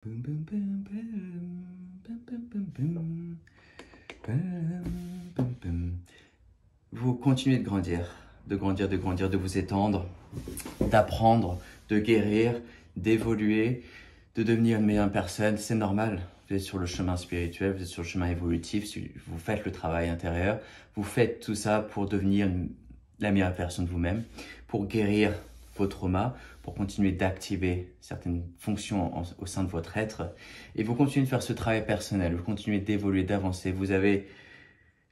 Boum, boum, boum, boum, boum, boum, boum, boum, boum, boum. Vous continuez de grandir, de grandir, de grandir, de vous étendre, d'apprendre, de guérir, d'évoluer, de devenir une meilleure personne. C'est normal. Vous êtes sur le chemin spirituel, vous êtes sur le chemin évolutif, vous faites le travail intérieur, vous faites tout ça pour devenir la meilleure personne de vous-même, pour guérir vos traumas, pour continuer d'activer certaines fonctions au sein de votre être. Et vous continuez de faire ce travail personnel, vous continuez d'évoluer, d'avancer. Vous avez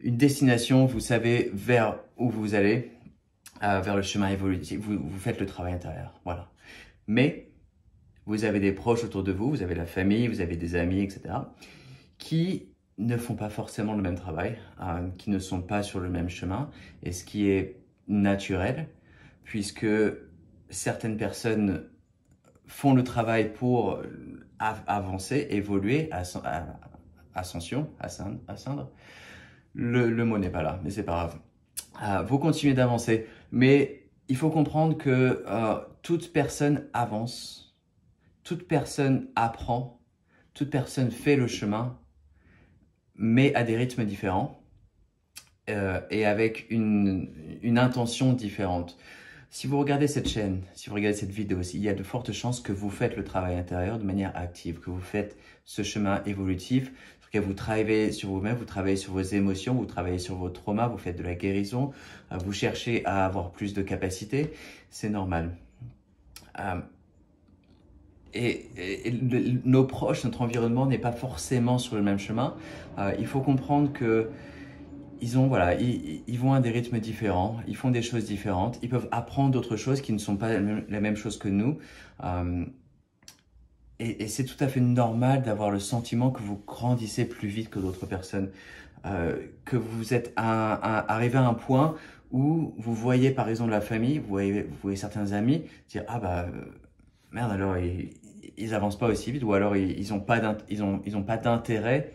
une destination, vous savez vers où vous allez, vers le chemin évolutif. Vous faites le travail intérieur, voilà. Mais vous avez des proches autour de vous, vous avez la famille, vous avez des amis, etc., qui ne font pas forcément le même travail, qui ne sont pas sur le même chemin, et ce qui est naturel, puisque certaines personnes font le travail pour avancer, évoluer, ascension, ascendre. Le mot n'est pas là, mais c'est pas grave. Vous continuez d'avancer, mais il faut comprendre que toute personne avance, toute personne apprend, toute personne fait le chemin, mais à des rythmes différents et avec une intention différente. Si vous regardez cette chaîne, si vous regardez cette vidéo, il y a de fortes chances que vous faites le travail intérieur de manière active, que vous faites ce chemin évolutif, que vous travaillez sur vous-même, vous travaillez sur vos émotions, vous travaillez sur vos traumas, vous faites de la guérison, vous cherchez à avoir plus de capacités, c'est normal. Nos proches, notre environnement n'est pas forcément sur le même chemin. Il faut comprendre que ils vont à des rythmes différents, ils font des choses différentes, ils peuvent apprendre d'autres choses qui ne sont pas la même chose que nous. Et c'est tout à fait normal d'avoir le sentiment que vous grandissez plus vite que d'autres personnes, que vous êtes arrivé à un point où vous voyez par exemple la famille, vous voyez certains amis dire « Ah bah merde, alors ils avancent pas aussi vite » ou alors ils ont pas d'intérêt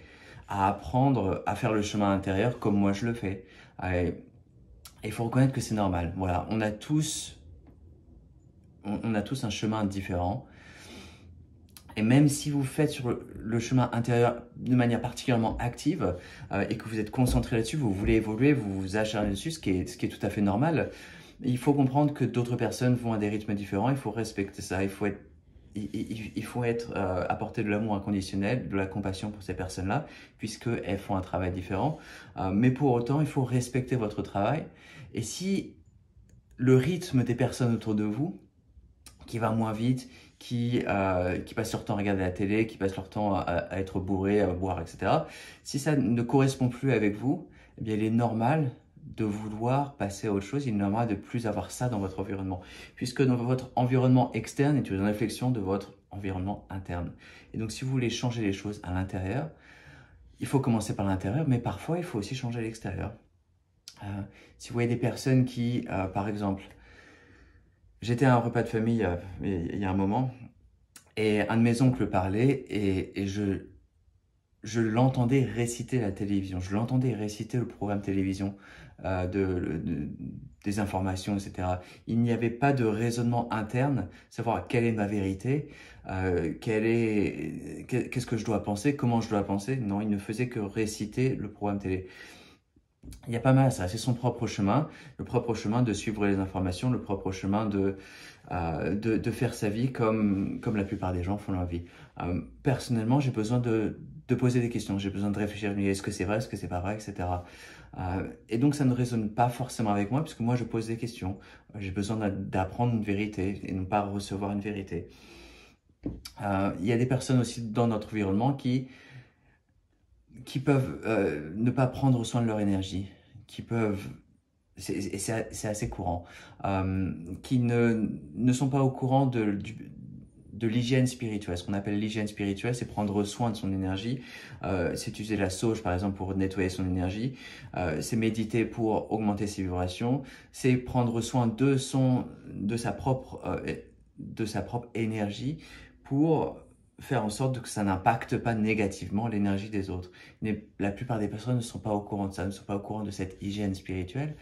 à apprendre à faire le chemin intérieur comme moi je le fais. Il faut reconnaître que c'est normal. Voilà, on a tous un chemin différent. Et même si vous faites sur le chemin intérieur de manière particulièrement active et que vous êtes concentré là-dessus, vous voulez évoluer, vous vous acharnez dessus, ce qui est tout à fait normal, il faut comprendre que d'autres personnes vont à des rythmes différents, il faut respecter ça, il faut apporter de l'amour inconditionnel, de la compassion pour ces personnes-là, puisqu'elles font un travail différent. Mais pour autant, il faut respecter votre travail. Et si le rythme des personnes autour de vous, qui va moins vite, qui passent leur temps à regarder la télé, qui passent leur temps à être bourrés, à boire, etc. Si ça ne correspond plus avec vous, eh bien, il est normal de vouloir passer à autre chose, il est normal de plus avoir ça dans votre environnement, puisque dans votre environnement externe est une réflexion de votre environnement interne. Et donc, si vous voulez changer les choses à l'intérieur, il faut commencer par l'intérieur, mais parfois, il faut aussi changer l'extérieur. Si vous voyez des personnes qui, par exemple, j'étais à un repas de famille il y a un moment, et un de mes oncles parlait, et je l'entendais réciter la télévision, je l'entendais réciter le programme télévision, des informations, etc. Il n'y avait pas de raisonnement interne, savoir quelle est ma vérité, qu'est-ce que je dois penser, comment je dois penser. Non, il ne faisait que réciter le programme télé. Il y a pas mal ça, c'est son propre chemin, le propre chemin de suivre les informations, le propre chemin de faire sa vie comme la plupart des gens font leur vie. Personnellement, j'ai besoin de poser des questions, j'ai besoin de réfléchir, est-ce que c'est vrai, est-ce que c'est pas vrai, etc. Et donc ça ne résonne pas forcément avec moi, puisque moi je pose des questions, j'ai besoin d'apprendre une vérité et non pas recevoir une vérité. Il y a des personnes aussi dans notre environnement qui peuvent ne pas prendre soin de leur énergie, qui peuvent, c'est assez courant, qui ne sont pas au courant de l'hygiène spirituelle. Ce qu'on appelle l'hygiène spirituelle, c'est prendre soin de son énergie, c'est utiliser la sauge par exemple pour nettoyer son énergie, c'est méditer pour augmenter ses vibrations, c'est prendre soin de sa propre énergie pour faire en sorte que ça n'impacte pas négativement l'énergie des autres. Mais la plupart des personnes ne sont pas au courant de ça, ne sont pas au courant de cette hygiène spirituelle,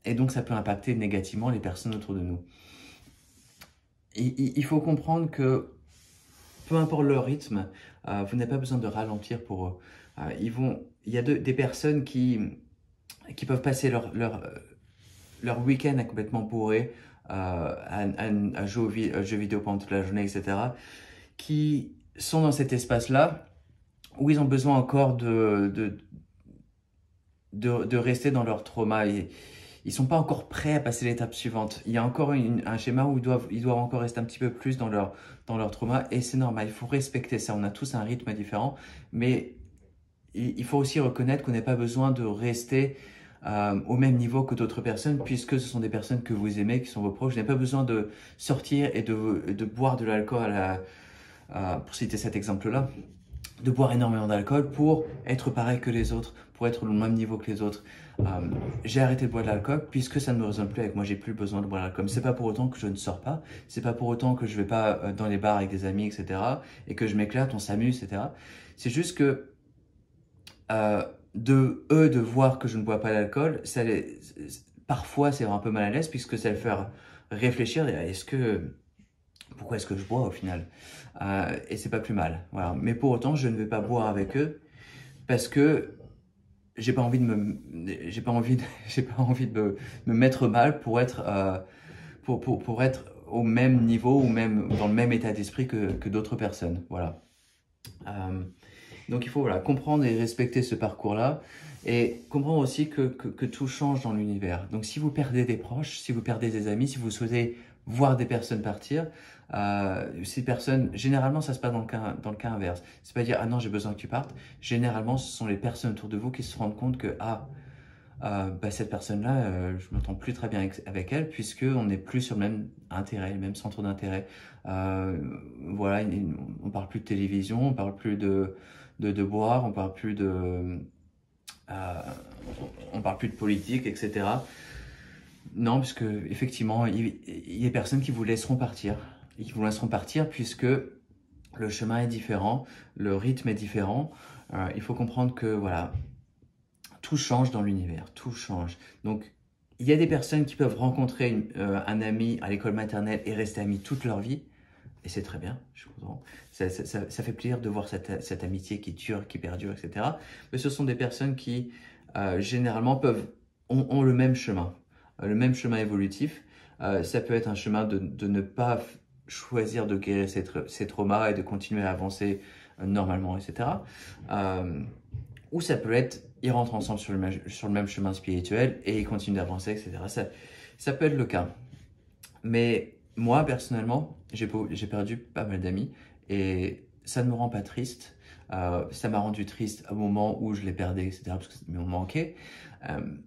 et donc ça peut impacter négativement les personnes autour de nous. Il faut comprendre que peu importe leur rythme, vous n'avez pas besoin de ralentir pour eux. Il y a des personnes qui peuvent passer leur week-end à complètement bourré, à jouer aux jeux vidéo pendant toute la journée, etc., qui sont dans cet espace-là où ils ont besoin encore de rester dans leur trauma. Et ils ne sont pas encore prêts à passer l'étape suivante. Il y a encore un schéma où ils doivent encore rester un petit peu plus dans leur trauma, et c'est normal, il faut respecter ça. On a tous un rythme différent, mais il faut aussi reconnaître qu'on n'a pas besoin de rester au même niveau que d'autres personnes, puisque ce sont des personnes que vous aimez, qui sont vos proches. Vous n'avez pas besoin de sortir et de boire de l'alcool, pour citer cet exemple-là, de boire énormément d'alcool pour être pareil que les autres, pour être au même niveau que les autres. J'ai arrêté de boire de l'alcool puisque ça ne me résonne plus avec moi, j'ai plus besoin de boire de l'alcool. C'est pas pour autant que je ne sors pas, c'est pas pour autant que je vais pas dans les bars avec des amis, etc., et que je m'éclate, on s'amuse, etc. C'est juste que de voir que je ne bois pas d'alcool, parfois c'est un peu mal à l'aise, puisque ça le fait réfléchir, pourquoi est-ce que je bois au final, et c'est pas plus mal, voilà. Mais pour autant, je ne vais pas boire avec eux parce que j'ai pas envie de me mettre mal pour être au même niveau ou même dans le même état d'esprit que d'autres personnes, voilà. Donc il faut comprendre et respecter ce parcours-là, et comprendre aussi que tout change dans l'univers. Donc si vous perdez des proches, si vous perdez des amis, si vous souhaitez voir des personnes partir, ces personnes, généralement ça se passe dans le cas inverse. C'est pas dire ah non j'ai besoin que tu partes. Généralement ce sont les personnes autour de vous qui se rendent compte que cette personne-là, je m'entends plus très bien avec elle, puisque on n'est plus sur le même intérêt, le même centre d'intérêt. Voilà, on parle plus de télévision, on parle plus de boire, on parle plus de politique, etc. Non, parce que effectivement, il y a des personnes qui vous laisseront partir. Ils vous laisseront partir puisque le chemin est différent, le rythme est différent. Il faut comprendre que voilà, tout change dans l'univers, tout change. Donc, il y a des personnes qui peuvent rencontrer un ami à l'école maternelle et rester amis toute leur vie. Et c'est très bien, je suis content. Ça fait plaisir de voir cette amitié qui dure, qui perdure, etc. Mais ce sont des personnes qui, généralement, ont le même chemin évolutif. Ça peut être un chemin de ne pas choisir de guérir ses traumas et de continuer à avancer normalement, etc. Ou ça peut être, ils rentrent ensemble sur le même chemin spirituel et ils continuent d'avancer, etc. Ça peut être le cas. Mais moi, personnellement, j'ai perdu pas mal d'amis et ça ne me rend pas triste. Ça m'a rendu triste au moment où je les perdais, etc., parce que ça me manquait.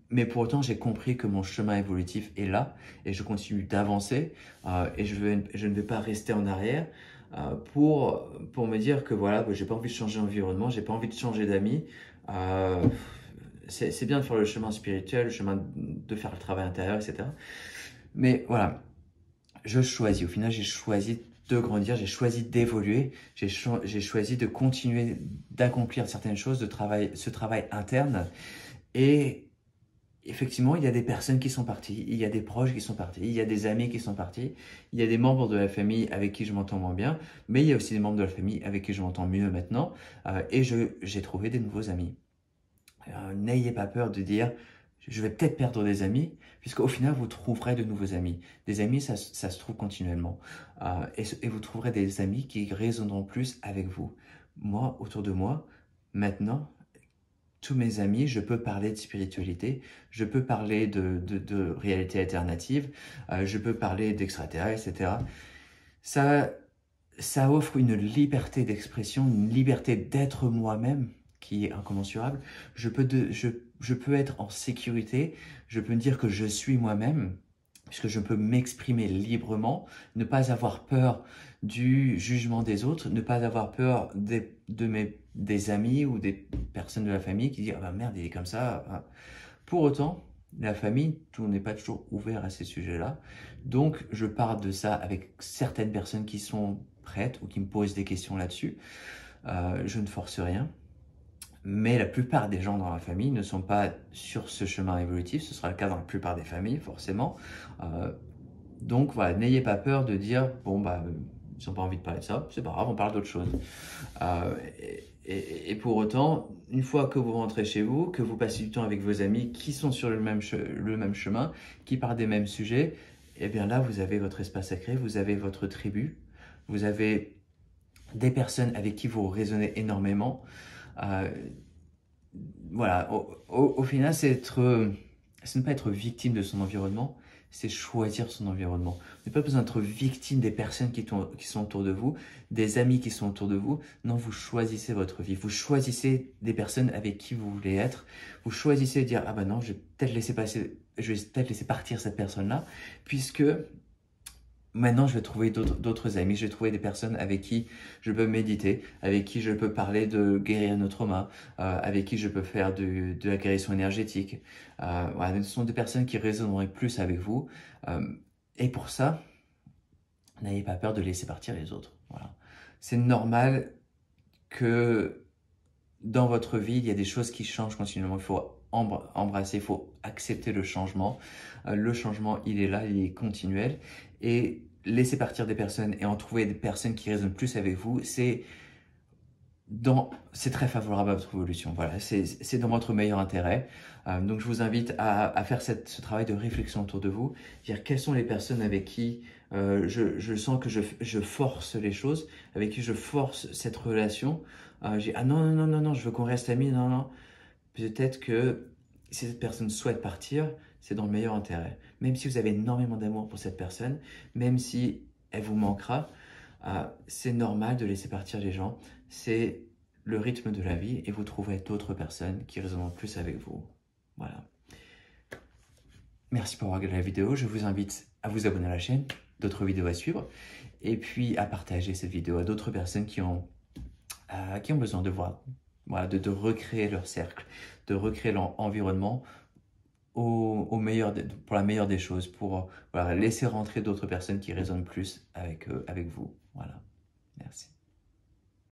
Mais pour autant, j'ai compris que mon chemin évolutif est là et je continue d'avancer, et je ne vais pas rester en arrière pour me dire que voilà, j'ai pas envie de changer d'environnement, j'ai pas envie de changer d'amis. C'est bien de faire le chemin spirituel, le chemin de faire le travail intérieur, etc. Mais voilà, je choisis. Au final, j'ai choisi de grandir, j'ai choisi d'évoluer, j'ai choisi de continuer d'accomplir certaines choses, ce travail interne. Et effectivement, il y a des personnes qui sont parties, il y a des proches qui sont partis, il y a des amis qui sont partis, il y a des membres de la famille avec qui je m'entends moins bien, mais il y a aussi des membres de la famille avec qui je m'entends mieux maintenant, et j'ai trouvé des nouveaux amis. N'ayez pas peur de dire je vais peut-être perdre des amis, puisqu'au final vous trouverez de nouveaux amis. Des amis, ça se trouve continuellement, et vous trouverez des amis qui résonneront plus avec vous. Moi, autour de moi, maintenant, tous mes amis, je peux parler de spiritualité, je peux parler de réalité alternative, je peux parler d'extraterrestres, etc. Ça offre une liberté d'expression, une liberté d'être moi-même qui est incommensurable. Je peux être en sécurité, je peux me dire que je suis moi-même, puisque je peux m'exprimer librement, ne pas avoir peur du jugement des autres, ne pas avoir peur des amis ou des personnes de la famille qui disent « Ah bah merde, il est comme ça ». Pour autant, la famille, tout n'est pas toujours ouvert à ces sujets-là. Donc, je parle de ça avec certaines personnes qui sont prêtes ou qui me posent des questions là-dessus. Je ne force rien. Mais la plupart des gens dans la famille ne sont pas sur ce chemin évolutif. Ce sera le cas dans la plupart des familles, forcément. Donc voilà, n'ayez pas peur de dire, bon bah, ils n'ont pas envie de parler de ça, c'est pas grave, on parle d'autre chose. Et pour autant, une fois que vous rentrez chez vous, que vous passez du temps avec vos amis qui sont sur le même chemin, qui parlent des mêmes sujets, et bien là, vous avez votre espace sacré, vous avez votre tribu, vous avez des personnes avec qui vous raisonnez énormément. Voilà, au final, c'est ne pas être victime de son environnement, c'est choisir son environnement. Vous n'avez pas besoin d'être victime des personnes qui sont autour de vous, des amis qui sont autour de vous. Non, vous choisissez votre vie. Vous choisissez des personnes avec qui vous voulez être. Vous choisissez de dire, ah ben non, je vais peut-être laisser partir cette personne-là, puisque maintenant, je vais trouver d'autres amis, je vais trouver des personnes avec qui je peux méditer, avec qui je peux parler de guérir nos traumas, avec qui je peux faire de la guérison énergétique. Voilà, ce sont des personnes qui résonneraient plus avec vous. Et pour ça, n'ayez pas peur de laisser partir les autres. Voilà. C'est normal que dans votre vie, il y a des choses qui changent continuellement. Il faut embrasser, il faut accepter le changement. Le changement, il est là, il est continuel. Et laisser partir des personnes et en trouver des personnes qui résonnent plus avec vous, c'est très favorable à votre évolution. Voilà, c'est dans votre meilleur intérêt. Donc, je vous invite à faire ce travail de réflexion autour de vous. Dire quelles sont les personnes avec qui je sens que je force les choses, avec qui je force cette relation. Ah non, je veux qu'on reste amis, non. Peut-être que si cette personne souhaite partir, c'est dans le meilleur intérêt. Même si vous avez énormément d'amour pour cette personne, même si elle vous manquera, c'est normal de laisser partir les gens. C'est le rythme de la vie et vous trouverez d'autres personnes qui résonnent plus avec vous. Voilà. Merci pour avoir regardé la vidéo. Je vous invite à vous abonner à la chaîne, d'autres vidéos à suivre, et puis à partager cette vidéo à d'autres personnes qui ont besoin de voir, voilà, de recréer leur cercle, de recréer leur environnement pour la meilleure des choses, pour voilà, laisser rentrer d'autres personnes qui résonnent plus avec vous. Voilà.